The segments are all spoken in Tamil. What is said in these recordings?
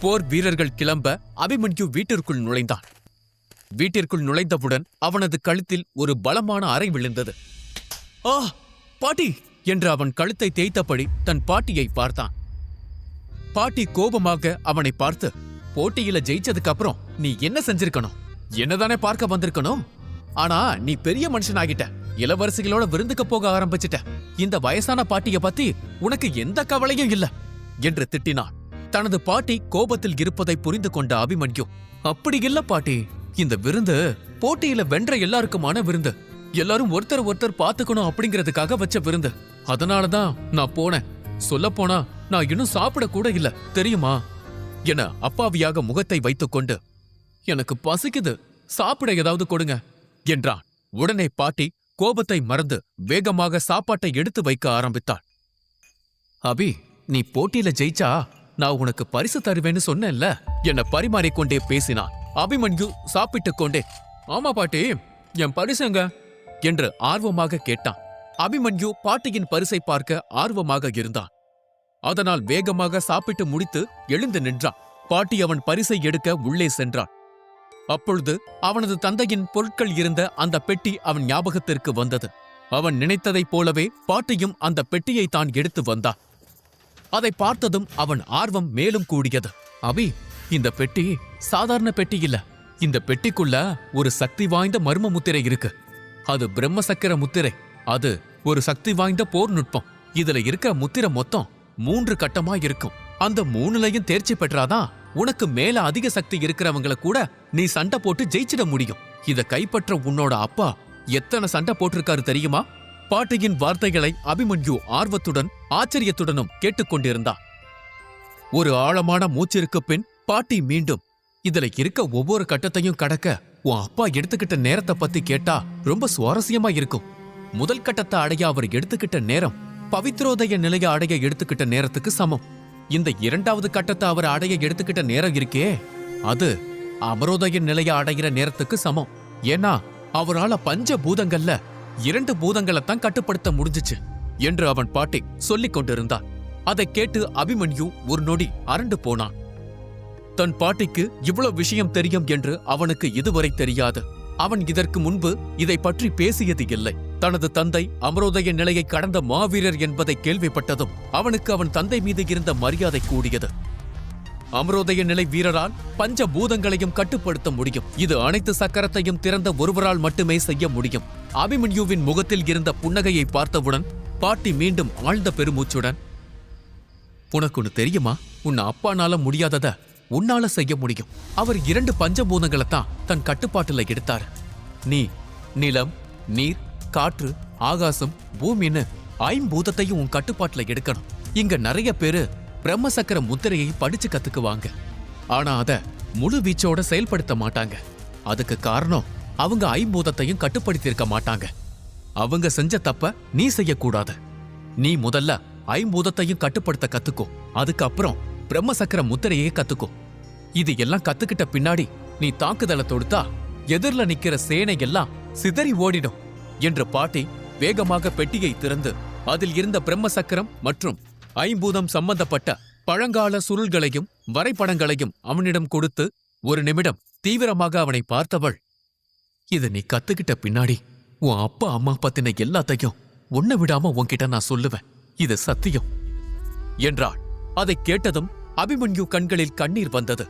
போர் வீரர்கள் கிளம்ப அபிமன்யு வீட்டிற்குள் நுழைந்தான். வீட்டிற்குள் நுழைந்தவுடன் அவனது கழுத்தில் ஒரு பலமான அறை விழுந்தது. ஆ, பாட்டி என்று அவன் கழுத்தை தேய்த்தபடி தன் பாட்டியை பார்த்தான். பாட்டி கோபமாக அவனை பார்த்து, போட்டியில ஜெயிச்சதுக்கு அப்புறம் நீ என்ன செஞ்சிருக்கணும்? என்னதானே பார்க்க வந்திருக்கணும். ஆனா நீ பெரிய மனுஷனாகிட்ட, இளவரசிகளோட விருந்துக்கு போக ஆரம்பிச்சிட்ட. இந்த வயசான பாட்டிய பத்தி உனக்கு எந்த கவலையும் இல்ல என்று திட்டினான். தனது பாட்டி கோபத்தில் இருப்பதை புரிந்து கொண்ட அபிமன்யு, அப்படி இல்ல பாட்டி, இந்த விருந்து போட்டியில வென்ற எல்லாருக்குமான விருந்து. எல்லாரும் ஒருத்தர் ஒருத்தர் பாத்துக்கணும் அப்படிங்கறதுக்காக வச்ச விருந்து. அதனாலதான் நான் போனேன். சொல்ல போனா நான் இன்னும் சாப்பிட கூட இல்ல தெரியுமா என அப்பாவியாக முகத்தை வைத்துக்கொண்டு, எனக்கு பசிக்குது, சாப்பிட ஏதாவது கொடுங்க என்றான். உடனே பாட்டி கோபத்தை மறந்து வேகமாக சாப்பாட்டை எடுத்து வைக்க ஆரம்பித்தாள். அபி, நீ போட்டியில ஜெயிச்சா நான் உனக்கு பரிசு தருவேன்னு சொன்னேன்ல என பரிமாறிக்கொண்டே பேசினான். அபிமன்யு சாப்பிட்டுக் கொண்டே, ஆமா பாட்டி, என் பரிசுங்க என்று ஆர்வமாக கேட்டான். அபிமன்யு பாட்டியின் பரிசை பார்க்க ஆர்வமாக இருந்தான். அதனால் வேகமாக சாப்பிட்டு முடித்து எழுந்து நின்றான். பாட்டி அவன் பரிசை எடுக்க உள்ளே சென்றான். அப்பொழுது அவனது தந்தையின் பொருட்கள் இருந்த அந்த பெட்டி அவன் ஞாபகத்திற்கு வந்தது. அவன் நினைத்ததைப் போலவே பாட்டியும் அந்த பெட்டியை தான் எடுத்து வந்தான். அதை பார்த்ததும் அவன் ஆர்வம் மேலும் கூடியது. அபி, இந்த பெட்டி சாதாரண பெட்டி இல்ல. இந்த பெட்டிக்குள்ள ஒரு சக்தி வாய்ந்த மர்ம முத்திரை இருக்கு. அது பிரம்ம சக்கர முத்திரை. அது ஒரு சக்தி வாய்ந்த போர் நுட்பம். இதுல இருக்க முத்திரை மொத்தம் 3 கட்டமா இருக்கும். அந்த 3லயும் தேர்ச்சி பெற்றாதான் உனக்கு மேல அதிக சக்தி இருக்கிறவங்கள கூட நீ சண்டை போட்டு ஜெயிச்சிட முடியும். இத கைப்பற்ற உன்னோட அப்பா எத்தனை சண்டை போட்டிருக்காரு தெரியுமா? பாட்டியின் வார்த்தைகளை அபிமன்யு ஆர்வத்துடன் ஆச்சரியத்துடனும் கேட்டுக்கொண்டிருந்தான். ஒரு ஆழமான மூச்சிற்கு பின் பாட்டி மீண்டும், இதுல இருக்க ஒவ்வொரு கட்டத்தையும் கடக்க உன் அப்பா எடுத்துக்கிட்ட நேரத்தை பத்தி கேட்டா ரொம்ப சுவாரஸ்யமா இருக்கும். முதல் கட்டத்தை அடைய அவர் எடுத்துக்கிட்ட நேரம் பவித்ரோதய நிலைய அடைய எடுத்துக்கிட்ட நேரத்துக்கு சமம். இந்த 2வது கட்டத்தை அவர் அடைய எடுத்துக்கிட்ட நேரம் இருக்கே, அது அமரோதய நிலைய அடைகிற நேரத்துக்கு சமம். ஏன்னா அவரால பஞ்ச பூதங்கள்ல 2 பூதங்களைத்தான் கட்டுப்படுத்த முடிஞ்சிச்சு என்று அவன் பாட்டி சொல்லிக் கொண்டிருந்தான். அதை கேட்டு அபிமன்யு ஒரு நொடி அரண்டு போனான். தன் பாட்டிக்கு இவ்வளவு விஷயம் தெரியும் என்று அவனுக்கு இதுவரை தெரியாது. அவன் இதற்கு முன்பு இதை பற்றி பேசியது இல்லை. தனது தந்தை அமரோதய நிலையை கடந்த மாவீரர் என்பதை கேள்விப்பட்டதும் அவனுக்கு அவன் தந்தை மீது இருந்த மரியாதை கூடியது. அமரோதய நிலை வீரரால் பஞ்ச பூதங்களையும் கட்டுப்படுத்த முடியும். இது அனைத்து சக்கரத்தையும் திறந்த ஒருவரால் மட்டுமே செய்ய முடியும். அபிமன்யுவின் முகத்தில் இருந்த புன்னகையை பார்த்தவுடன் பாட்டி மீண்டும் ஆழ்ந்த பெருமூச்சுடன், உனக்கு ஒன்னு தெரியுமா? உன்னை அப்பானால முடியாதத உன்னால செய்ய முடியும். அவர் 2 பஞ்சபூதங்களைத்தான் தன் கட்டுப்பாட்டுல எடுத்தாரு. நீ நிலம், நீர், காற்று, ஆகாசம், பூமின்னு 5 பூதத்தையும் உன் கட்டுப்பாட்டுல எடுக்கணும். இங்க நிறைய பேரு பிரம்ம சக்கர முத்திரையை படிச்சு கத்துக்குவாங்க. ஆனா அத முழு வீச்சோட செயல்படுத்த மாட்டாங்க. அதுக்கு காரணம் அவங்க 5 பூதத்தையும் கட்டுப்படுத்தியிருக்க மாட்டாங்க. அவங்க செஞ்ச தப்ப நீ செய்யக்கூடாது. நீ முதல்ல 5 பூதத்தையும் கட்டுப்படுத்த கத்துக்கோ. அதுக்கப்புறம் பிரம்ம சக்கர முத்திரையே கத்துக்கோ. இது எல்லாம் கத்துக்கிட்ட பின்னாடி நீ தாக்குதலை தொடுத்தா எதிரில நிக்கிற சேனை எல்லாம் சிதறி ஓடிடும் என்று பாட்டி வேகமாக பெட்டியை திறந்து அதில் இருந்த பிரம்ம சக்கரம் மற்றும் 5 பூதம் சம்பந்தப்பட்ட பழங்கால சுருள்களையும் வரைபடங்களையும் அவனிடம் கொடுத்து ஒரு நிமிடம் தீவிரமாக அவனை பார்த்தவள், இது நீ கத்துக்கிட்ட பின்னாடி உன் அப்பா அம்மா பத்தின எல்லாத்தையும் ஒன்ன விடாம உன்கிட்ட நான் சொல்லுவேன். இது சத்தியம் என்றாள். அதை கேட்டதும் அபிமன்யு கண்களில் கண்ணீர் வந்தது.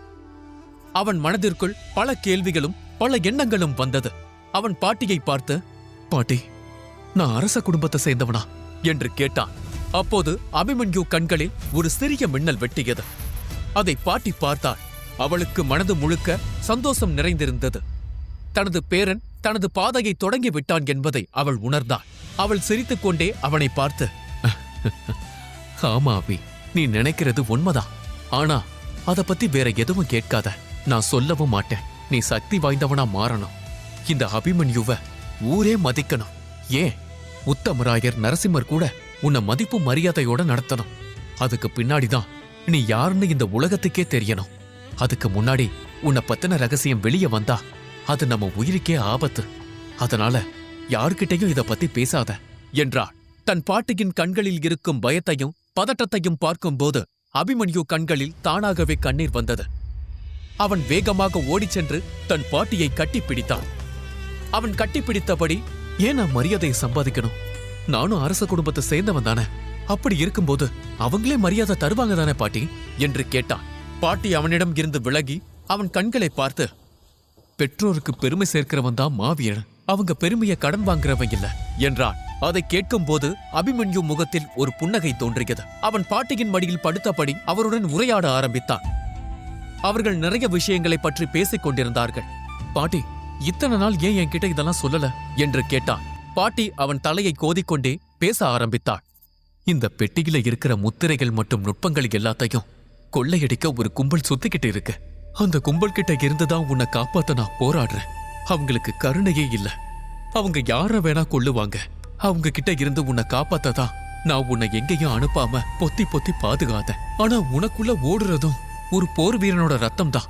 அவன் மனதிற்குள் பல கேள்விகளும் பல எண்ணங்களும் வந்தது. அவன் பாட்டியை பார்த்து, பாட்டி, நான் அரச குடும்பத்தை சேர்ந்தவனா என்று கேட்டான். அப்போது அபிமன்யு கண்களில் ஒரு சிறிய மின்னல் வெட்டியது. அதை பாட்டி பார்த்தாள். அவளுக்கு மனது முழுக்க சந்தோஷம் நிறைந்திருந்தது. தனது பேரன் தனது பாதையை தொடங்கி விட்டான் என்பதை அவள் உணர்ந்தாள். அவள் சிரித்துக்கொண்டே அவனை பார்த்து, ஆமா அபி, நீ நினைக்கிறது உண்மைதான். ஆனா அத பத்தி வேற எதுவும் கேட்காத. நான் சொல்லவும் மாட்டேன். நீ சக்தி வாய்ந்தவனா மாறணும். இந்த அபிமன்யுவ ஊரே மதிக்கணும். ஏன் உத்தமராயர் நரசிம்மர் கூட உன்னை மதிப்பு மரியாதையோட நடத்தணும். அதுக்கு பின்னாடிதான் நீ யாருன்னு இந்த உலகத்துக்கே தெரியணும். அதுக்கு முன்னாடி உன்னை பத்தின ரகசியம் வெளியே வந்தா அது நம்ம உயிருக்கே ஆபத்து. அதனால யார்கிட்டையும் இத பத்தி பேசாத என்றாள். தன் பாட்டியின் கண்களில் இருக்கும் பயத்தையும் பதட்டத்தையும் பார்க்கும்போது அபிமன்யு கண்களில் தானாகவே கண்ணீர் வந்தது. அவன் வேகமாக ஓடிச் சென்று தன் பாட்டியை கட்டிப்பிடித்தான். அவன் கட்டிப்பிடித்தபடி, ஏன் நான் மரியாதையை சம்பாதிக்கணும்? நானும் அரச குடும்பத்தை சேர்ந்தவன் தானே. அப்படி இருக்கும்போது அவங்களே மரியாதை தருவாங்க தானே பாட்டி என்று கேட்டான். பாட்டி அவனிடம் இருந்து விலகி அவன் கண்களை பார்த்து, பெற்றோருக்கு பெருமை சேர்க்கிறவன் தான் மாவீரன், அவங்க பெருமையை கடன் வாங்குறவன் இல்ல என்றான். அதை கேட்கும் போது அபிமன்யு முகத்தில் ஒரு புன்னகை தோன்றியது. அவன் பாட்டியின் மடியில் படுத்தபடி அவருடன் உரையாட ஆரம்பித்தான். அவர்கள் நிறைய விஷயங்களை பற்றி பேசிக் கொண்டிருந்தார்கள். பாட்டி, இத்தனை நாள் ஏன் என்கிட்ட இதெல்லாம் சொல்லல என்று கேட்டான். பாட்டி அவன் தலையை கோதிக்கொண்டே பேச ஆரம்பித்தாள். இந்த பெட்டியில இருக்கிற முத்திரைகள் மற்றும் நுட்பங்கள் எல்லாத்தையும் கொள்ளையடிக்க ஒரு கும்பல் சுத்திக்கிட்டு இருக்கு. அந்த கும்பல் கிட்ட இருந்துதான் உன்னை காப்பாத்த நான் போராடுறேன். அவங்களுக்கு கருணையே இல்ல. அவங்க யார வேணா கொல்லுவாங்க. அவங்க கிட்ட இருந்து உன்னை காப்பாத்ததான் நான் உன்னை எங்கேயும் அனுப்பாம பொத்தி பொத்தி பாதுகாத்தேன். ஆனா உனக்குள்ள ஓடுறதும் ஒரு போர் வீரனோட ரத்தம் தான்.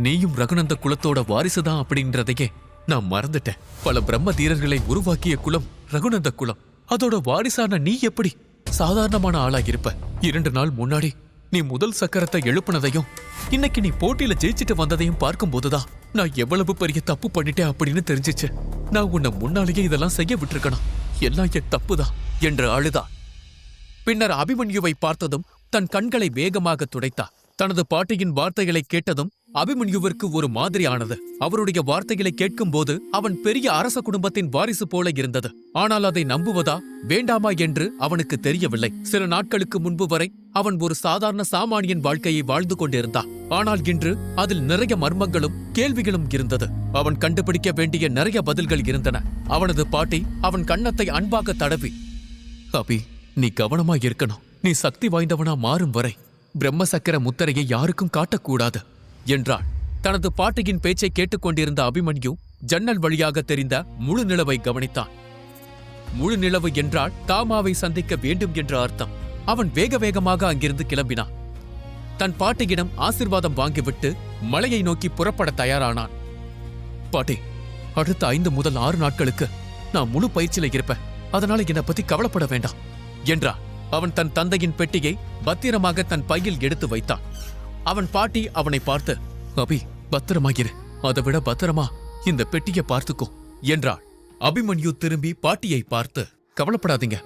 நீயும் ரகுநந்த குலத்தோட வாரிசுதான் அப்படின்றதையே நான் மறந்துட்டேன். பல பிரம்ம தீரர்களை உருவாக்கிய குலம் ரகுநந்த குலம். அதோட வாரிசான நீ எப்படி சாதாரணமான ஆளா இருப்ப? 2 நாள் முன்னாடி நீ முதல் சக்கரத்தை எழுப்புனதையும் இன்னைக்கு நீ போட்டியில ஜெயிச்சிட்டு வந்ததையும் பார்க்கும்போதுதான் நான் எவ்வளவு பெரிய தப்பு பண்ணிட்டேன் அப்படின்னு தெரிஞ்சிச்சு. நான் உன்னை முன்னாலேயே இதெல்லாம் செய்ய விட்டுருக்கணும். எல்லாம் என் தப்புதான் என்று அழுதா. பின்னர் அபிமன்யுவை பார்த்ததும் தன் கண்களை வேகமாக துடைத்தார். தனது பாட்டியின் வார்த்தைகளை கேட்டதும் அபிமன்யுவிற்கு ஒரு மாதிரி ஆனது. அவருடைய வார்த்தைகளை கேட்கும் போது அவன் பெரிய அரச குடும்பத்தின் வாரிசு போல இருந்தது. ஆனால் அதை நம்புவதா வேண்டாமா என்று அவனுக்கு தெரியவில்லை. சில நாட்களுக்கு முன்பு வரை அவன் ஒரு சாதாரண சாமானியன் வாழ்க்கையை வாழ்ந்து கொண்டிருந்தான். ஆனால் இன்று அதில் நிறைய மர்மங்களும் கேள்விகளும் இருந்தது. அவன் கண்டுபிடிக்க வேண்டிய நிறைய பதில்கள் இருந்தன. அவனது பாட்டி அவன் கன்னத்தை அன்பாக தடவி, அபி, நீ கவனமா இருக்கணும். நீ சக்தி வாய்ந்தவனா மாறும் வரை பிரம்ம சக்கர முத்திரையை யாருக்கும் காட்டக்கூடாது என்றாள். தனது பாட்டியின் பேச்சை கேட்டுக்கொண்டிருந்த அபிமன்யு ஜன்னல் வழியாக தெரிந்த முழு நிலவை கவனித்தான். முழு நிலவு என்றால் தாமாவை சந்திக்க வேண்டும் என்ற அர்த்தம். அவன் வேக வேகமாக அங்கிருந்து கிளம்பினான். தன் பாட்டியிடம் ஆசிர்வாதம் வாங்கிவிட்டு மலையை நோக்கி புறப்பட தயாரானான். பாட்டி, அடுத்த 5 முதல் 6 நாட்களுக்கு நான் முழு பயிற்சியில இருப்பேன். அதனால என்னை பத்தி கவலைப்பட வேண்டாம் என்றான். அவன் தன் தந்தையின் பெட்டியை பத்திரமாக தன் பையில் எடுத்து வைத்தான். அவன் பாட்டி அவனை பார்த்து, அபி, பத்திரமாயிரு. அதை விட பத்திரமா இந்த பெட்டியை பார்த்துக்கோ என்றாள். அபிமன்யு திரும்பி பாட்டியை பார்த்து, கவலைப்படாதீங்க,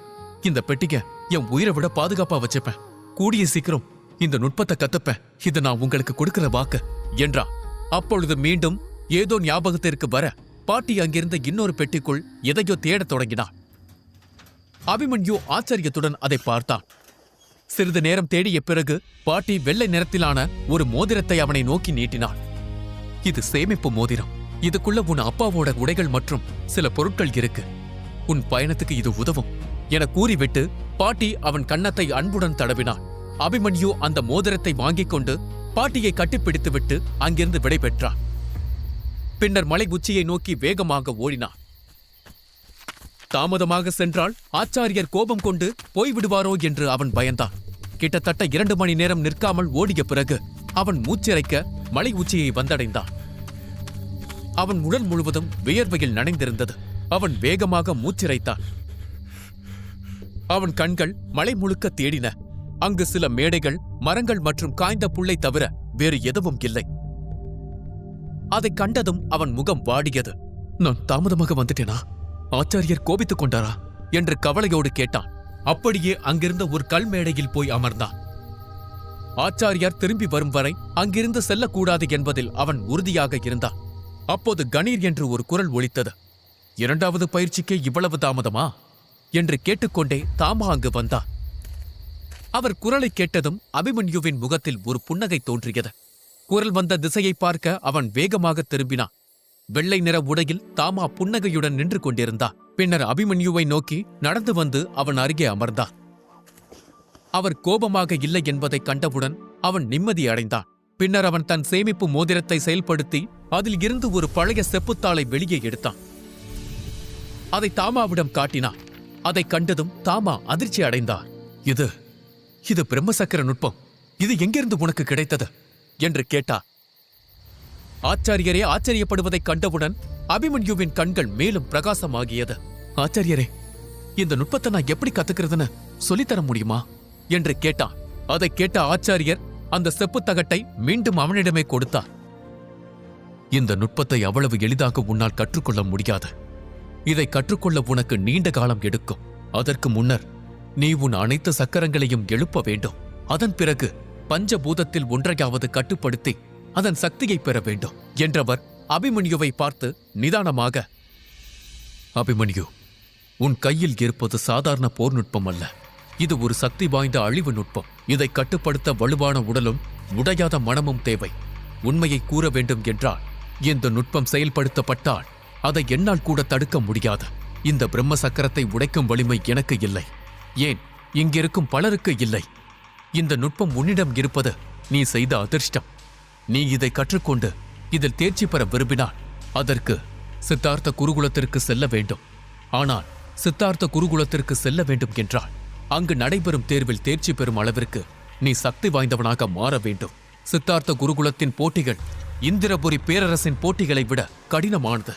இந்த பெட்டியை என் உயிரை விட பாதுகாப்பா வச்சுப்பேன். கூடிய சீக்கிரம் இந்த நுட்பத்தை கத்துப்பேன். இதை நான் உங்களுக்கு கொடுக்கிற வாக்கு என்றான். அப்பொழுது மீண்டும் ஏதோ ஞாபகத்திற்கு வர பாட்டி அங்கிருந்த இன்னொரு பெட்டிக்குள் எதையோ தேடத் தொடங்கினான். அபிமன்யு ஆச்சரியத்துடன் அதை பார்த்தான். சிறிது நேரம் தேடிய பிறகு பாட்டி வெள்ளை நிறத்திலான ஒரு மோதிரத்தை அவனை நோக்கி நீட்டினாள். இது சேமிப்பு மோதிரம். இதுக்குள்ள உன் அப்பாவோட உடைகள் மற்றும் சில பொருட்கள் இருக்கு. உன் பயணத்துக்கு இது உதவும் என கூறிவிட்டு பாட்டி அவன் கன்னத்தை அன்புடன் தடவினாள். அபிமன்யு அந்த மோதிரத்தை வாங்கிக் கொண்டு பாட்டியை கட்டிப்பிடித்துவிட்டு அங்கிருந்து விடை பெற்றான். பின்னர் மலை உச்சியை நோக்கி வேகமாக ஓடினான். தாமதமாக சென்றால் ஆச்சாரியர் கோபம் கொண்டு போய்விடுவாரோ என்று அவன் பயந்தான். கிட்டத்தட்ட 2 மணி நேரம் நிற்காமல் ஓடிய பிறகு அவன் மூச்சிறைக்க மலை உச்சியை வந்தடைந்தான். அவன் உடல் முழுவதும் வியர்வையில் நனைந்திருந்தது. அவன் வேகமாக மூச்சிறைத்தான். அவன் கண்கள் மலை முழுக்க தேடின. அங்கு சில மேடைகள், மரங்கள் மற்றும் காய்ந்த புல்லை தவிர வேறு எதுவும் இல்லை. அதைக் கண்டதும் அவன் முகம் வாடியது. நான் தாமதமாக வந்துட்டேனா? ஆச்சாரியர் கோபித்துக் கொண்டாரா என்று கவலையோடு கேட்டான். அப்படியே அங்கிருந்த ஒரு கல் மேடையில் போய் அமர்ந்தான். ஆச்சாரியார் திரும்பி வரும் வரை அங்கிருந்து செல்லக்கூடாது என்பதில் அவன் உறுதியாக இருந்தான். அப்போது கணீர் என்று ஒரு குரல் ஒலித்தது. 2வது பயிற்சிக்கே இவ்வளவு தாமதமா என்று கேட்டுக்கொண்டே தாமா அங்கு வந்தான். அவர் குரலை கேட்டதும் அபிமன்யுவின் முகத்தில் ஒரு புன்னகை தோன்றியது. குரல் வந்த திசையை பார்க்க அவன் வேகமாக திரும்பினான். வெள்ளை நிற உடையில் தாமா புன்னகையுடன் நின்று கொண்டிருந்தார். பின்னர் அபிமன்யுவை நோக்கி நடந்து வந்து அவன் அருகே அமர்ந்தான். அவர் கோபமாக இல்லை என்பதை கண்டவுடன் அவன் நிம்மதி அடைந்தான். பின்னர் அவன் தன் சேமிப்பு மோதிரத்தை செயல்படுத்தி அதில் இருந்து ஒரு பழைய செப்புத்தாளை வெளியே எடுத்தான். அதை தாமாவிடம் காட்டினான். அதை கண்டதும் தாமா அதிர்ச்சி அடைந்தார். இது பிரம்மசக்கர நுட்பம். இது எங்கிருந்து உனக்கு கிடைத்தது என்று கேட்டார். ஆச்சாரியரே ஆச்சரியப்படுவதைக் கண்டவுடன் அபிமன்யுவின் கண்கள் மேலும் பிரகாசமாகியது. ஆச்சாரியரே, இந்த நுட்பத்தை நான் எப்படி கத்துக்கிறதுன்னு சொல்லித்தர முடியுமா என்று கேட்டான். அதை கேட்ட ஆச்சாரியர் அந்த செப்பு தகட்டை மீண்டும் அவனிடமே கொடுத்தார். இந்த நுட்பத்தை அவ்வளவு எளிதாக உன்னால் கற்றுக்கொள்ள முடியாது. இதை கற்றுக்கொள்ள உனக்கு நீண்ட காலம் எடுக்கும். அதற்கு முன்னர் நீ உன் அனைத்து சக்கரங்களையும் எழுப்ப வேண்டும். அதன் பிறகு பஞ்சபூதத்தில் ஒன்றையாவது கட்டுப்படுத்தி அதன் சக்தியை பெற வேண்டும் என்றவர் அபிமன்யுவை பார்த்து நிதானமாக, அபிமன்யு, உன் கையில் இருப்பது சாதாரண போர் நுட்பம் அல்ல. இது ஒரு சக்தி வாய்ந்த அழிவு நுட்பம். இதை கட்டுப்படுத்த வலுவான உடலும் உடையாத மனமும் தேவை. உண்மையை கூற வேண்டும் என்றால் இந்த நுட்பம் செயல்படுத்தப்பட்டால் அதை என்னால் கூட தடுக்க முடியாது. இந்த பிரம்ம சக்கரத்தை உடைக்கும் வலிமை எனக்கு இல்லை. ஏன், இங்கிருக்கும் பலருக்கு இல்லை. இந்த நுட்பம் உன்னிடம் இருப்பது நீ செய்த அதிர்ஷ்டம். நீ இதை கற்றுக்கொண்டு இதில் தேர்ச்சி பெற விரும்பினால் அதற்கு சித்தார்த்த குருகுலத்திற்கு செல்ல வேண்டும். ஆனால் சித்தார்த்த குருகுலத்திற்கு செல்ல வேண்டும் என்றால் அங்கு நடைபெறும் தேர்வில் தேர்ச்சி பெறும் அளவிற்கு நீ சக்தி வாய்ந்தவனாக மாற வேண்டும். சித்தார்த்த குருகுலத்தின் போட்டிகள் இந்திரபுரி பேரரசின் போட்டிகளை விட கடினமானது.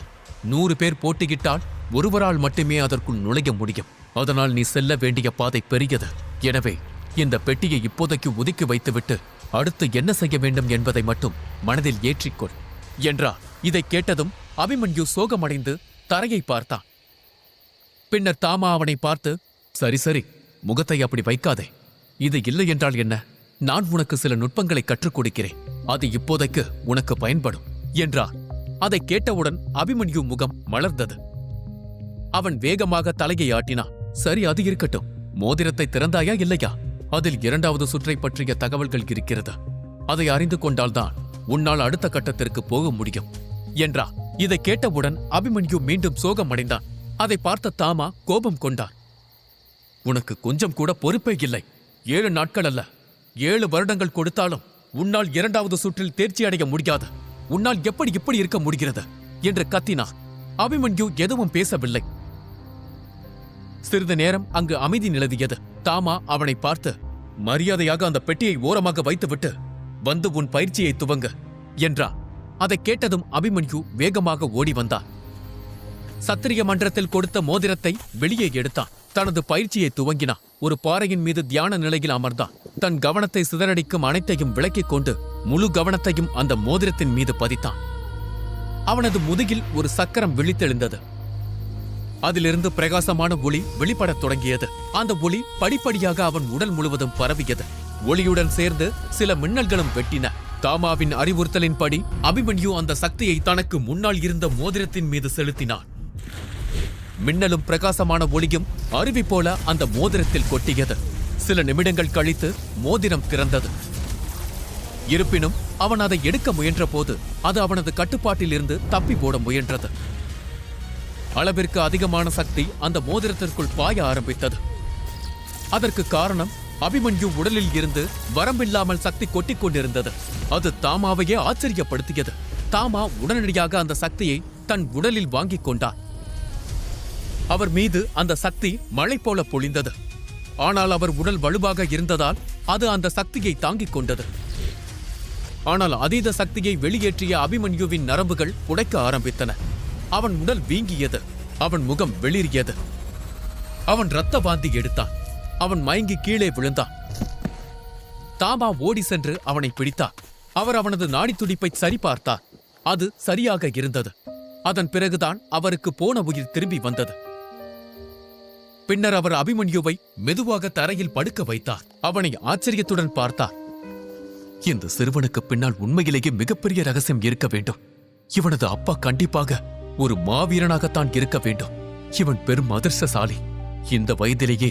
100 பேர் போட்டியிட்டால் ஒருவரால் மட்டுமே அதற்குள் நுழைய முடியும். அதனால் நீ செல்ல வேண்டிய பாதை பெரியது. எனவே இந்த பெட்டியை இப்போதைக்கு ஒதுக்கி வைத்துவிட்டு அடுத்து என்ன செய்ய வேண்டும் என்பதை மட்டும் மனதில் ஏற்றிக்கொள் என்றார். இதை கேட்டதும் அபிமன்யு சோகமடைந்து தரையை பார்த்தான். பின்னர் தாமா அவனை பார்த்து, சரி சரி, முகத்தை அப்படி வைக்காதே. இது இல்லை என்றால் என்ன? நான் உனக்கு சில நுட்பங்களை கற்றுக் கொடுக்கிறேன். அது இப்போதைக்கு உனக்கு பயன்படும் என்றார். அதை கேட்டவுடன் அபிமன்யு முகம் மலர்ந்தது. அவன் வேகமாக தலையை ஆட்டினான். சரி, அது இருக்கட்டும். மோதிரத்தை திறந்தாயா இல்லையா? அதில் 2வது சுற்றை பற்றிய தகவல்கள் இருக்கிறது. அதை அறிந்து கொண்டால்தான் உன்னால் அடுத்த கட்டத்திற்கு போக முடியும் என்றார். இதை கேட்டவுடன் அபிமன்யு மீண்டும் சோகமடைந்தான். அதை பார்த்த தாமா கோபம் கொண்டார். உனக்கு கொஞ்சம் கூட பொறுப்பே இல்லை. 7 நாட்கள் அல்ல, 7 வருடங்கள் கொடுத்தாலும் உன்னால் 2வது சுற்றில் தேர்ச்சி அடைய முடியாது. உன்னால் எப்படி இப்படி இருக்க முடிகிறது என்று கத்தினார். அபிமன்யு எதுவும் பேசவில்லை. சிறிது நேரம் அங்கு அமைதி நிலவியது. தாமா அவனை பார்த்து, மரியாதையாக அந்த பெட்டியை ஓரமாக வைத்துவிட்டு வந்து உன் பயிற்சியை துவங்க என்றார். அதை கேட்டதும் அபிமன்யு வேகமாக ஓடி வந்தார். சத்திரிய மன்றத்தில் கொடுத்த மோதிரத்தை வெளியே எடுத்தான். தனது பயிற்சியை துவங்கினான். ஒரு பாறையின் மீது தியான நிலையில் அமர்ந்தான். தன் கவனத்தை சிதறடிக்கும் அனைத்தையும் விலக்கிக் கொண்டு முழு கவனத்தையும் அந்த மோதிரத்தின் மீது பதித்தான். அவனது முதுகில் ஒரு சக்கரம் விழித்தெழுந்தது. அதிலிருந்து பிரகாசமான ஒளி வெளிப்படத் தொடங்கியது. அந்த ஒளி படிப்படியாக அவன் உடல் முழுவதும் பரவியது. ஒளியுடன் சேர்ந்து சில மின்னல்களும் வெட்டின. தாமாவின் அறிவுறுத்தலின்படி அபிமன்யு அந்த சக்தியை தனக்கு முன்னால் இருந்த மோதிரத்தின் மீது செலுத்தினான். மின்னலும் பிரகாசமான ஒளியும் அருவி போல அந்த மோதிரத்தில் கொட்டியது. சில நிமிடங்கள் கழித்து மோதிரம் திறந்தது. இருப்பினும் அவன் அதை எடுக்க முயன்ற போது அது அவனது கட்டுப்பாட்டில் இருந்து தப்பி போட முயன்றது. அளவிற்கு அதிகமான சக்தி அந்த மோதிரத்திற்குள் பாய ஆரம்பித்தது. அதற்கு காரணம் அபிமன்யு உடலில் இருந்து வரம்பில்லாமல் சக்தி கொட்டிக் கொண்டிருந்தது. அது தாமாவையே ஆச்சரியப்படுத்தியது. தாமா உடனடியாக அந்த சக்தியை தன் உடலில் வாங்கிக் கொண்டார். அவர் மீது அந்த சக்தி மழை போல பொழிந்தது. ஆனால் அவர் உடல் வலுவாக இருந்ததால் அது அந்த சக்தியை தாங்கிக் கொண்டது. ஆனால் அதீத சக்தியை வெளியேற்றிய அபிமன்யுவின் நரம்புகள் உடைக்க ஆரம்பித்தன. அவன் உடல் வீங்கியது. அவன் முகம் வெளிரியது. அவன் இரத்த வாந்தி எடுத்தான். அவன் மயங்கி கீழே விழுந்தான். தாமா ஓடி சென்று அவனை பிடித்தார். அவர் அவனது நாடி துடிப்பை சரிபார்த்தார். அது சரியாக இருந்தது. அதன் பிறகுதான் அவருக்கு போன உயிர் திரும்பி வந்தது. பின்னர் அவர் அபிமன்யுவை மெதுவாக தரையில் படுக்க வைத்தார். அவனை ஆச்சரியத்துடன் பார்த்தார். இந்த சிறுவனுக்கு பின்னால் உண்மையிலேயே மிகப்பெரிய ரகசியம் இருக்க வேண்டும். இவனது அப்பா கண்டிப்பாக ஒரு மாவீரனாகத்தான் இருக்க வேண்டும். இவன் பெரும் அதிர்ஷ்டசாலி. இந்த வயதிலேயே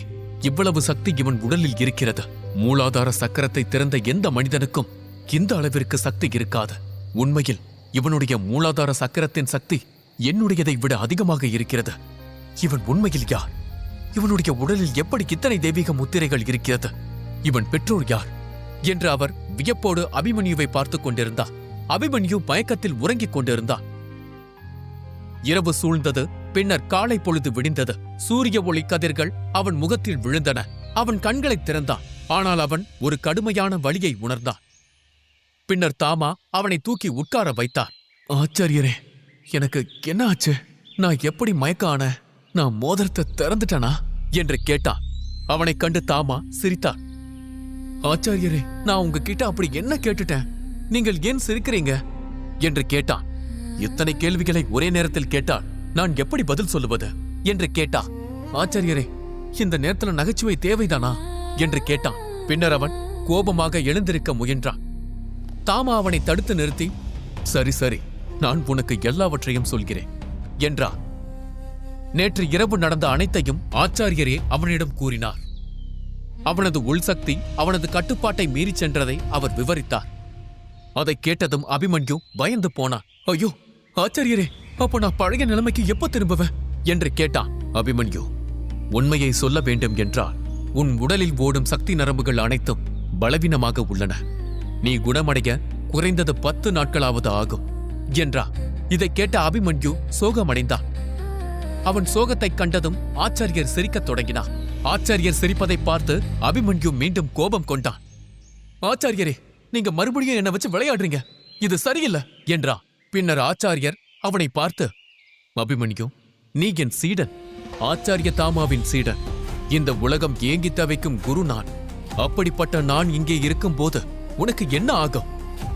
இவ்வளவு சக்தி இவன் உடலில் இருக்கிறது. மூலாதார சக்கரத்தை திறந்த எந்த மனிதனுக்கும் இந்த அளவிற்கு சக்தி இருக்காது. உண்மையில் இவனுடைய மூலாதார சக்கரத்தின் சக்தி என்னுடையதை விட அதிகமாக இருக்கிறது. இவன் உண்மையில் யார்? இவனுடைய உடலில் எப்படி இத்தனை தெய்வீக முத்திரைகள் இருக்கிறது? இவன் பெற்றோர் யார் என்று அவர் வியப்போடு அபிமன்யுவை பார்த்துக் கொண்டிருந்தார். அபிமன்யு மயக்கத்தில் உறங்கிக் கொண்டிருந்தார். இரவு சூழ்ந்தது. பின்னர் காலை பொழுது விடிந்தது. சூரிய ஒளி கதிர்கள் அவன் முகத்தில் விழுந்தன. அவன் கண்களை திறந்தான். ஆனால் அவன் ஒரு கடுமையான வலியை உணர்ந்தான். பின்னர் தாமா அவனை தூக்கி உட்கார வைத்தார். ஆச்சாரியரே, எனக்கு என்ன ஆச்சு? நான் எப்படி மயக்க ஆன? நான் மோதிரத்தை திறந்துட்டனா என்று கேட்டான். அவனைக் கண்டு தாமா சிரித்தார். ஆச்சாரியரே, நான் உங்ககிட்ட அப்படி என்ன கேட்டுட்டேன்? நீங்கள் ஏன் சிரிக்கிறீங்க என்று கேட்டான். இத்தனை கேள்விகளை ஒரே நேரத்தில் கேட்டால் நான் எப்படி பதில் சொல்லுவது என்று கேட்டா. ஆச்சாரியரே, இந்த நேரத்துல நகைச்சுவை தேவைதானா என்று கேட்டான். பின்னர் அவன் கோபமாக எழுந்திருக்க முயன்றான். தாமா அவனை தடுத்து நிறுத்தி, சரி சரி, நான் உனக்கு எல்லாவற்றையும் சொல்கிறேன் என்றார். நேற்று இரவு நடந்த அனைத்தையும் ஆச்சாரியரே அவனிடம் கூறினார். அவனது உள்சக்தி அவனது கட்டுப்பாட்டை மீறி சென்றதை அவர் விவரித்தார். அதை கேட்டதும் அபிமன்யு பயந்து போனான். ஐயோ ஆச்சாரியரே, அப்ப நான் பழைய நிலைமைக்கு எப்ப திரும்புவேன் என்று கேட்டான். அபிமன்யு, உண்மையை சொல்ல வேண்டும் என்றால் உன் உடலில் ஓடும் சக்தி நரம்புகள் அனைத்தும் பலவீனமாக உள்ளன. நீ குணமடைய குறைந்தது 10 நாட்களாவது ஆகும் என்றார். இதை கேட்ட அபிமன்யு சோகமடைந்தான். அவன் சோகத்தைக் கண்டதும் ஆச்சாரியர் சிரிக்கத் தொடங்கினார். ஆச்சாரியர் சிரிப்பதை பார்த்து அபிமன்யு மீண்டும் கோபம் கொண்டான். ஆச்சாரியரே, நீங்க மறுபடியும் என்ன வச்சு விளையாடுறீங்க, இது சரியில்லை என்றார். பின்னர் ஆச்சாரியர் அவனை பார்த்து, அபிமன்யு, நீ என் சீடன், ஆச்சாரிய தாமாவின் சீடன். இந்த உலகம் ஏங்கி தவிக்கும் குரு நான். அப்படிப்பட்ட நான் இங்கே இருக்கும் போது உனக்கு என்ன ஆகும்?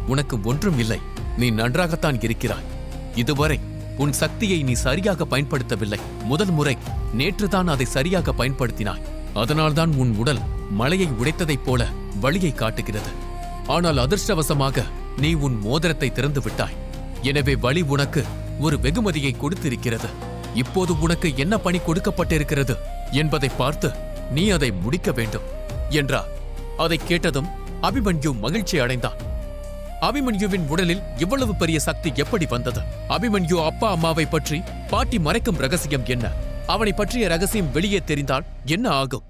உனக்கு ஒன்றும் இல்லை, நீ நன்றாகத்தான் இருக்கிறாய். இதுவரை உன் சக்தியை நீ சரியாக பயன்படுத்தவில்லை. முதல் முறை நேற்றுதான் அதை சரியாக பயன்படுத்தினாய். அதனால்தான் உன் உடல் மலையை உடைத்ததைப் போல வழியை காட்டுகிறது. ஆனால் அதிர்ஷ்டவசமாக நீ உன் மோதிரத்தை திறந்து விட்டாய். எனவே வழி உனக்கு ஒரு வெகுமதியை கொடுத்திருக்கிறது. இப்போது உனக்கு என்ன பணி கொடுக்கப்பட்டிருக்கிறது என்பதை பார்த்து நீ அதை முடிக்க வேண்டும் என்றார். அதைக் கேட்டதும் அபிமன்யு மகிழ்ச்சி அடைந்தான். அபிமன்யுவின் உடலில் இவ்வளவு பெரிய சக்தி எப்படி வந்தது? அபிமன்யு அப்பா அம்மாவை பற்றி பாட்டி மறைக்கும் ரகசியம் என்ன? அவனை பற்றிய ரகசியம் வெளியே தெரிந்தால் என்ன ஆகும்?